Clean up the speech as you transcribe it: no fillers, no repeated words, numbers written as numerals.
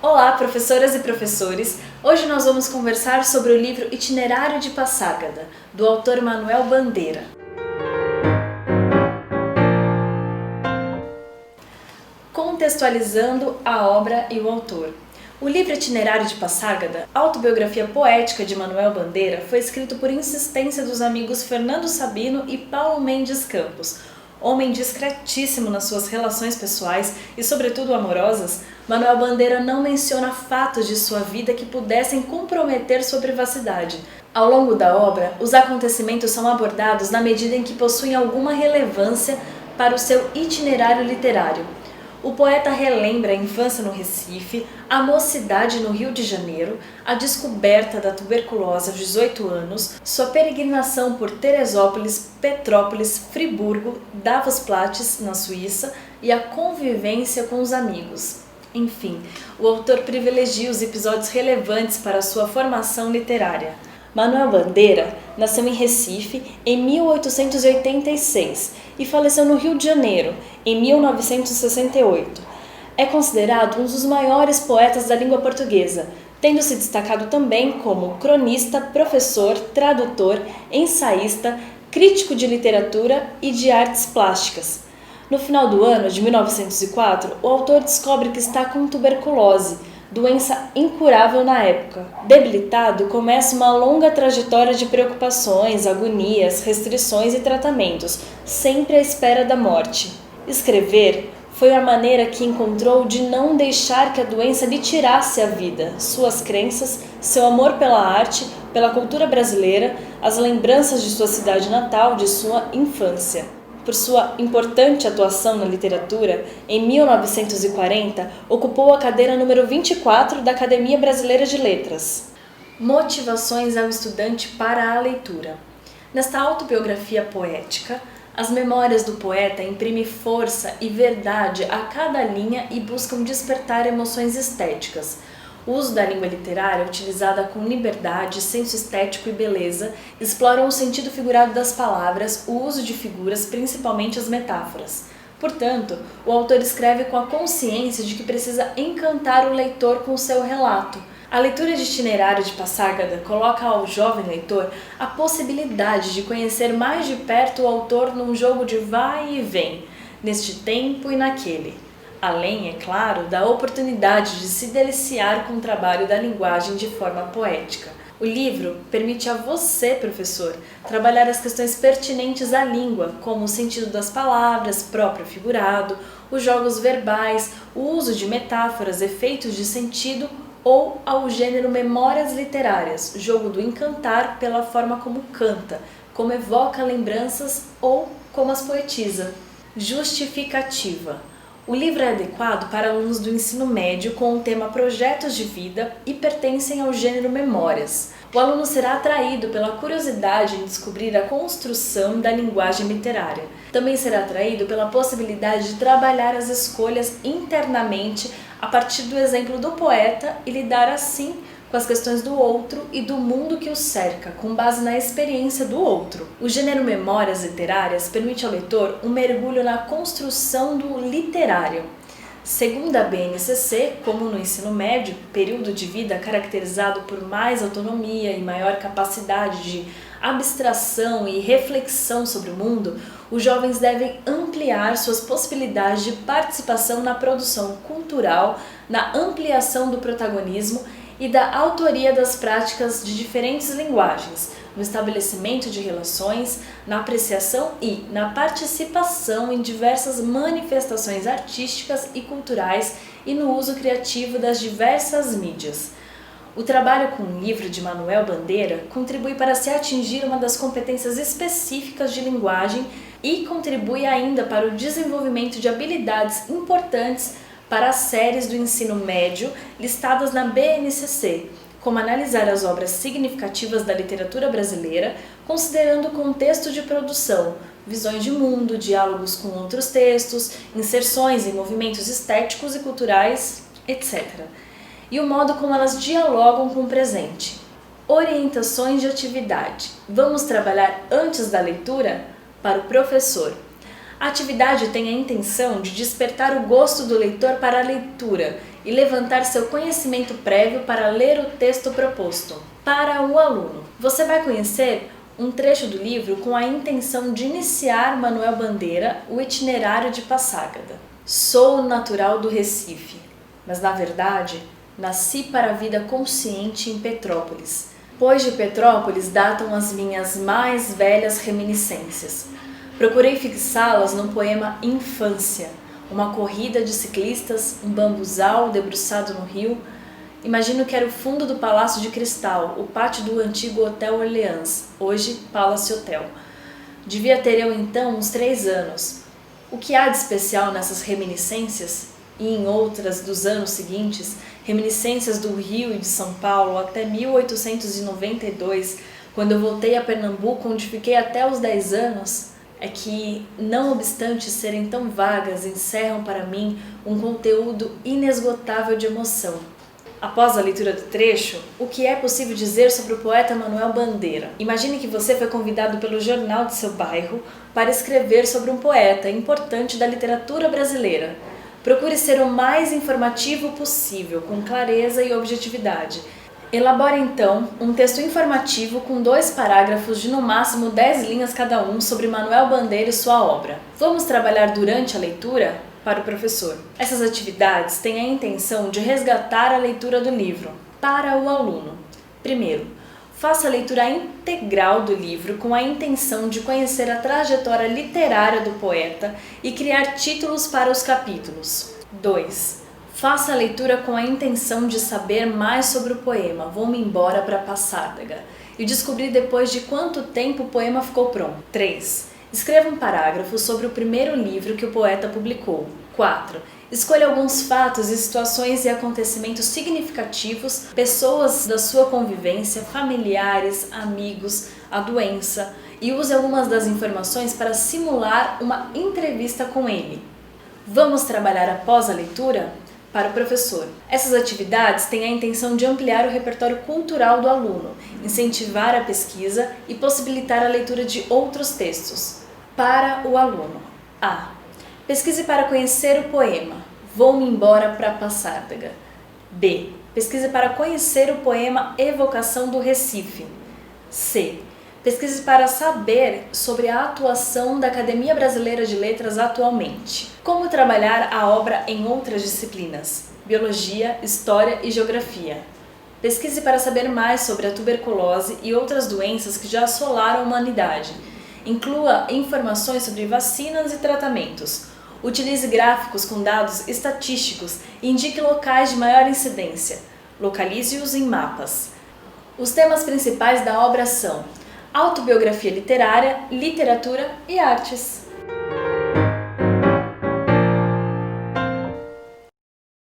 Olá, professoras e professores! Hoje nós vamos conversar sobre o livro Itinerário de Passárgada, do autor Manuel Bandeira. Contextualizando a obra e o autor. O livro Itinerário de Passárgada, autobiografia poética de Manuel Bandeira, foi escrito por insistência dos amigos Fernando Sabino e Paulo Mendes Campos. Homem discretíssimo nas suas relações pessoais e, sobretudo, amorosas, Manuel Bandeira não menciona fatos de sua vida que pudessem comprometer sua privacidade. Ao longo da obra, os acontecimentos são abordados na medida em que possuem alguma relevância para o seu itinerário literário. O poeta relembra a infância no Recife, a mocidade no Rio de Janeiro, a descoberta da tuberculose aos 18 anos, sua peregrinação por Teresópolis, Petrópolis, Friburgo, Davos Platz, na Suíça, e a convivência com os amigos. Enfim, o autor privilegia os episódios relevantes para a sua formação literária. Manuel Bandeira nasceu em Recife em 1886 e faleceu no Rio de Janeiro em 1968. É considerado um dos maiores poetas da língua portuguesa, tendo se destacado também como cronista, professor, tradutor, ensaísta, crítico de literatura e de artes plásticas. No final do ano de 1904, o autor descobre que está com tuberculose, doença incurável na época. Debilitado, começa uma longa trajetória de preocupações, agonias, restrições e tratamentos, sempre à espera da morte. Escrever foi a maneira que encontrou de não deixar que a doença lhe tirasse a vida, suas crenças, seu amor pela arte, pela cultura brasileira, as lembranças de sua cidade natal, de sua infância. Por sua importante atuação na literatura, em 1940, ocupou a cadeira número 24 da Academia Brasileira de Letras. Motivações ao estudante para a leitura. Nesta autobiografia poética, as memórias do poeta imprimem força e verdade a cada linha e buscam despertar emoções estéticas. O uso da língua literária, utilizada com liberdade, senso estético e beleza, exploram o sentido figurado das palavras, o uso de figuras, principalmente as metáforas. Portanto, o autor escreve com a consciência de que precisa encantar o leitor com seu relato. A leitura de Itinerário de Passárgada coloca ao jovem leitor a possibilidade de conhecer mais de perto o autor num jogo de vai e vem, neste tempo e naquele. Além, é claro, da oportunidade de se deliciar com o trabalho da linguagem de forma poética. O livro permite a você, professor, trabalhar as questões pertinentes à língua, como o sentido das palavras, próprio figurado, os jogos verbais, o uso de metáforas, efeitos de sentido ou ao gênero memórias literárias, jogo do encantar pela forma como canta, como evoca lembranças ou como as poetiza. Justificativa. O livro é adequado para alunos do ensino médio com o tema Projetos de Vida e pertencem ao gênero Memórias. O aluno será atraído pela curiosidade em descobrir a construção da linguagem literária. Também será atraído pela possibilidade de trabalhar as escolhas internamente a partir do exemplo do poeta e lidar assim com as questões do outro e do mundo que o cerca, com base na experiência do outro. O gênero Memórias Literárias permite ao leitor um mergulho na construção do literário. Segundo a BNCC, como no ensino médio, período de vida caracterizado por mais autonomia e maior capacidade de abstração e reflexão sobre o mundo, os jovens devem ampliar suas possibilidades de participação na produção cultural, na ampliação do protagonismo e da autoria das práticas de diferentes linguagens, no estabelecimento de relações, na apreciação e na participação em diversas manifestações artísticas e culturais e no uso criativo das diversas mídias. O trabalho com o livro de Manuel Bandeira contribui para se atingir uma das competências específicas de linguagem e contribui ainda para o desenvolvimento de habilidades importantes para as séries do ensino médio listadas na BNCC, como analisar as obras significativas da literatura brasileira, considerando o contexto de produção, visões de mundo, diálogos com outros textos, inserções em movimentos estéticos e culturais, etc. E o modo como elas dialogam com o presente. Orientações de atividade. Vamos trabalhar antes da leitura? Para o professor. A atividade tem a intenção de despertar o gosto do leitor para a leitura e levantar seu conhecimento prévio para ler o texto proposto. Para o aluno, você vai conhecer um trecho do livro com a intenção de iniciar Manuel Bandeira, o itinerário de Passágada. Sou natural do Recife, mas na verdade nasci para a vida consciente em Petrópolis, pois de Petrópolis datam as minhas mais velhas reminiscências. Procurei fixá-las no poema Infância, uma corrida de ciclistas, um bambuzal debruçado no rio. Imagino que era o fundo do Palácio de Cristal, o pátio do antigo Hotel Orleans, hoje Palace Hotel. Devia ter eu então uns 3 anos. O que há de especial nessas reminiscências, e em outras dos anos seguintes, reminiscências do Rio e de São Paulo até 1892, quando eu voltei a Pernambuco, onde fiquei até os 10 anos, é que, não obstante serem tão vagas, encerram para mim um conteúdo inesgotável de emoção. Após a leitura do trecho, o que é possível dizer sobre o poeta Manuel Bandeira? Imagine que você foi convidado pelo jornal de seu bairro para escrever sobre um poeta importante da literatura brasileira. Procure ser o mais informativo possível, com clareza e objetividade. Elabore então um texto informativo com 2 parágrafos de no máximo 10 linhas cada um sobre Manuel Bandeira e sua obra. Vamos trabalhar durante a leitura? Para o professor. Essas atividades têm a intenção de resgatar a leitura do livro. Para o aluno. Primeiro, faça a leitura integral do livro com a intenção de conhecer a trajetória literária do poeta e criar títulos para os capítulos. 2. Faça a leitura com a intenção de saber mais sobre o poema Vou-me embora para Passágada e descobrir depois de quanto tempo o poema ficou pronto. 3. Escreva um parágrafo sobre o primeiro livro que o poeta publicou. 4. Escolha alguns fatos e situações e acontecimentos significativos, pessoas da sua convivência, familiares, amigos, a doença, e use algumas das informações para simular uma entrevista com ele. Vamos trabalhar após a leitura? Para o professor. Essas atividades têm a intenção de ampliar o repertório cultural do aluno, incentivar a pesquisa e possibilitar a leitura de outros textos. Para o aluno. A. Pesquise para conhecer o poema Vou-me embora para Passágada. B. Pesquise para conhecer o poema Evocação do Recife. C. Pesquise para saber sobre a atuação da Academia Brasileira de Letras atualmente. Como trabalhar a obra em outras disciplinas? Biologia, História e Geografia. Pesquise para saber mais sobre a tuberculose e outras doenças que já assolaram a humanidade. Inclua informações sobre vacinas e tratamentos. Utilize gráficos com dados estatísticos e indique locais de maior incidência. Localize-os em mapas. Os temas principais da obra são autobiografia literária, literatura e artes.